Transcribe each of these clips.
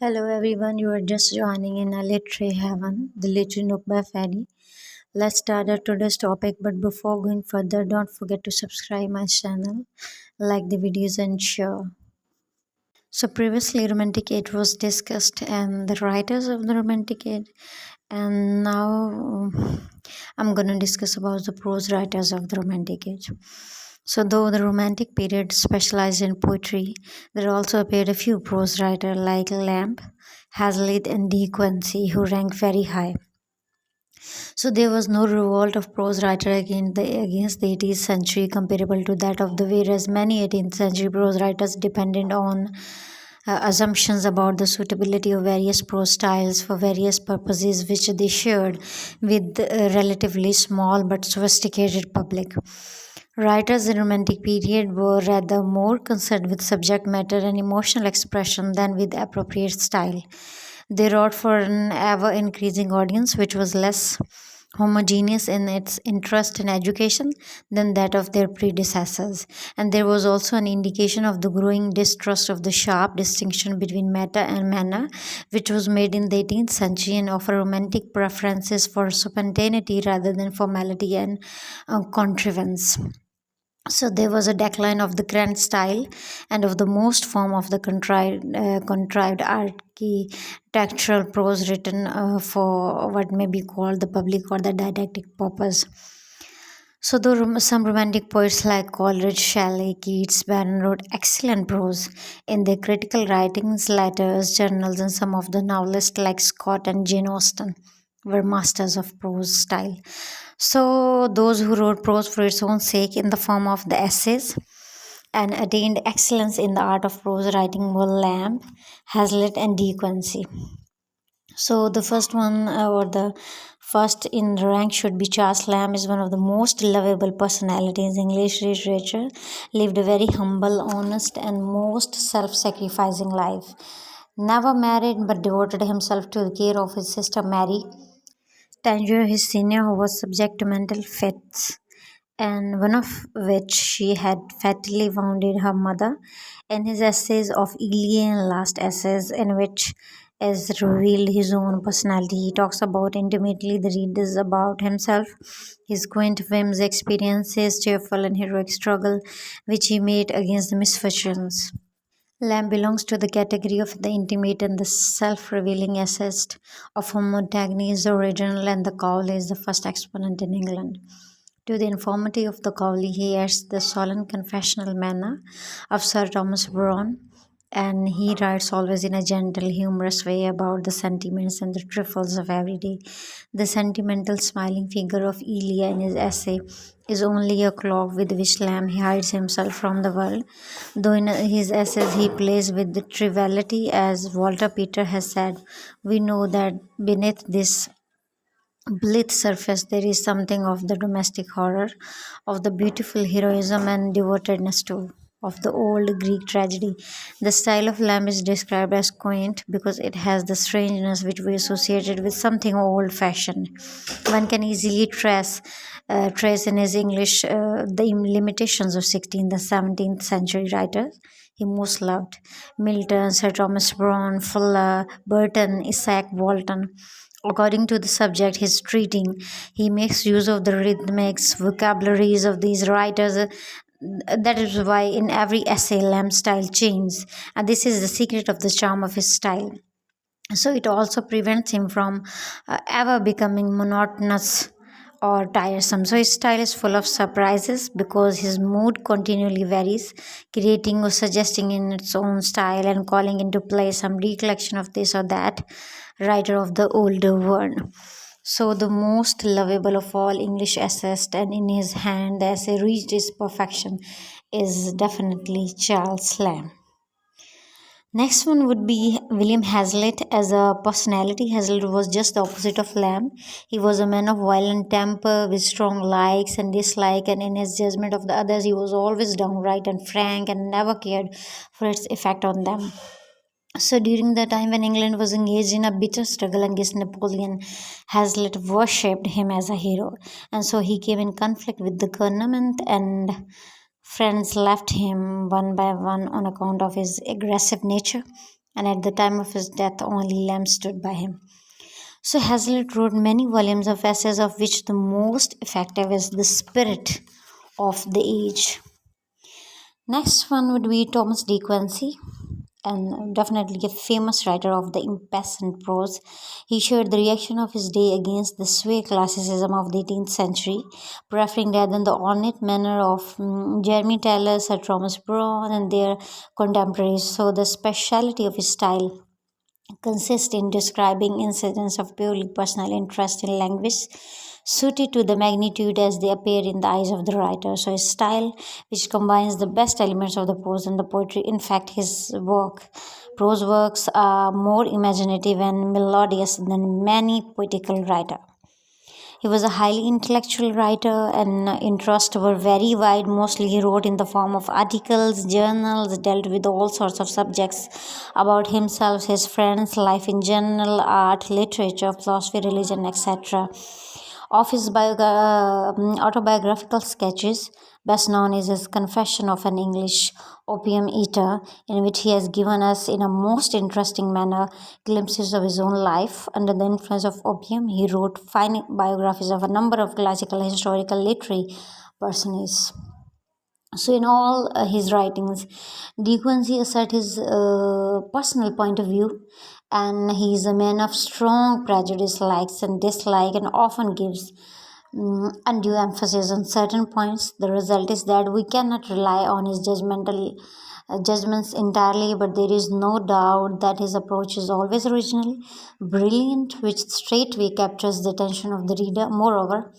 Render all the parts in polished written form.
Hello everyone, you are just joining in a literary heaven, the literary nook by Fanny. Let's start our today's topic, but before going further, don't forget to subscribe my channel, like the videos and share. So previously Romantic Age was discussed and the writers of the Romantic Age, and now I'm gonna discuss about the prose writers of the Romantic Age. So though the Romantic period specialized in poetry, there also appeared a few prose writers like Lamb, Hazlitt and De Quincey who ranked very high. So there was no revolt of prose writer against the 18th century comparable to that of the whereas many 18th century prose writers depended on assumptions about the suitability of various prose styles for various purposes which they shared with a relatively small but sophisticated public. Writers in Romantic period were rather more concerned with subject matter and emotional expression than with appropriate style. They wrote for an ever increasing audience which was less homogeneous in its interest in education than that of their predecessors. And there was also an indication of the growing distrust of the sharp distinction between matter and manner, which was made in the 18th century and of a romantic preferences for spontaneity rather than formality and contrivance. So there was a decline of the grand style and of the most form of the contrived architectural prose written for what may be called the public or the didactic purpose. So though some romantic poets like Coleridge, Shelley, Keats, Byron wrote excellent prose in their critical writings, letters, journals, and some of the novelists like Scott and Jane Austen were masters of prose style. So those who wrote prose for its own sake in the form of the essays and attained excellence in the art of prose writing were Lamb, Hazlitt, and De Quincey. So the first one or the first in rank should be Charles Lamb is one of the most lovable personalities in English literature, lived a very humble, honest and most self-sacrificing life. Never married but devoted himself to the care of his sister Mary, Tangier, his senior, who was subject to mental fits, and one of which she had fatally wounded her mother. In his essays of Iliad and Last Essays, in which is revealed his own personality, he talks about intimately the readers about himself, his quaint whims, experiences, cheerful and heroic struggle which he made against the misfortunes. Lamb belongs to the category of the intimate and the self-revealing essayist, of whom Montaigne is the original and the Cowley is the first exponent in England. To the informity of the Cowley, he adds the solemn confessional manner of Sir Thomas Browne, and he writes always in a gentle, humorous way about the sentiments and the trifles of every day. The sentimental, smiling figure of Elia in his essay is only a cloak with which Lamb hides himself from the world, though in his essays he plays with the triviality, as Walter Peter has said. We know that beneath this blithe surface there is something of the domestic horror, of the beautiful heroism and devotedness too, of the old Greek tragedy. The style of Lamb is described as quaint because it has the strangeness which we associated with something old fashioned. One can easily trace in his English the limitations of 16th and 17th century writers he most loved: Milton, Sir Thomas Browne, Fuller, Burton, Isaac Walton. According to the subject he's treating, he makes use of the rhythmics, vocabularies of these writers. That is why in every essay, Lamb's style changes, and this is the secret of the charm of his style. So it also prevents him from ever becoming monotonous or tiresome. So his style is full of surprises because his mood continually varies, creating or suggesting in its own style and calling into play some recollection of this or that writer of the older world. So the most lovable of all English essayists, and in his hand the essay reached its perfection, is definitely Charles Lamb. Next one would be William Hazlitt. As a personality, Hazlitt was just the opposite of Lamb. He was a man of violent temper with strong likes and dislikes, and in his judgment of the others, he was always downright and frank and never cared for its effect on them. So during the time when England was engaged in a bitter struggle against Napoleon, Hazlitt worshipped him as a hero, and so he came in conflict with the government, and friends left him one by one on account of his aggressive nature. and at the time of his death, only Lamb stood by him. So Hazlitt wrote many volumes of essays, of which the most effective is The Spirit of the Age. Next one would be Thomas De Quincey, and definitely a famous writer of the impassioned prose. He shared the reaction of his day against the sway classicism of the 18th century, preferring rather than the ornate manner of Jeremy Taylor, Sir Thomas Browne, and their contemporaries. So the speciality of his style consists in describing incidents of purely personal interest in language, suited to the magnitude as they appear in the eyes of the writer. So, his style, which combines the best elements of the prose and the poetry, in fact, his prose works, are more imaginative and melodious than many poetical writers. He was a highly intellectual writer, and interests were very wide. Mostly, he wrote in the form of articles, journals, dealt with all sorts of subjects about himself, his friends, life in general, art, literature, philosophy, religion, etc. Of his autobiographical sketches, best known is his Confession of an English Opium Eater, in which he has given us, in a most interesting manner, glimpses of his own life. Under the influence of opium, he wrote fine biographies of a number of classical, historical, literary personages. So, in all his writings, De Quincey asserts his personal point of view, and he is a man of strong prejudice, likes and dislike, and often gives undue emphasis on certain points. The result is that we cannot rely on his judgments entirely, but there is no doubt that his approach is always original, brilliant, which straightway captures the attention of the reader. Moreover,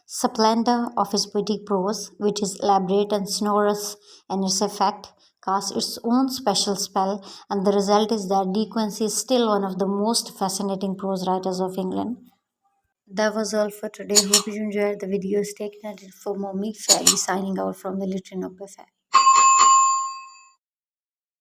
splendor of his poetic prose, which is elaborate and sonorous in its effect, casts its own special spell, and the result is that De Quincey is still one of the most fascinating prose writers of England. That was all for today. Hope you enjoyed the video. Stay connected for more. Me, Fairy, signing out from the Literary Notebook.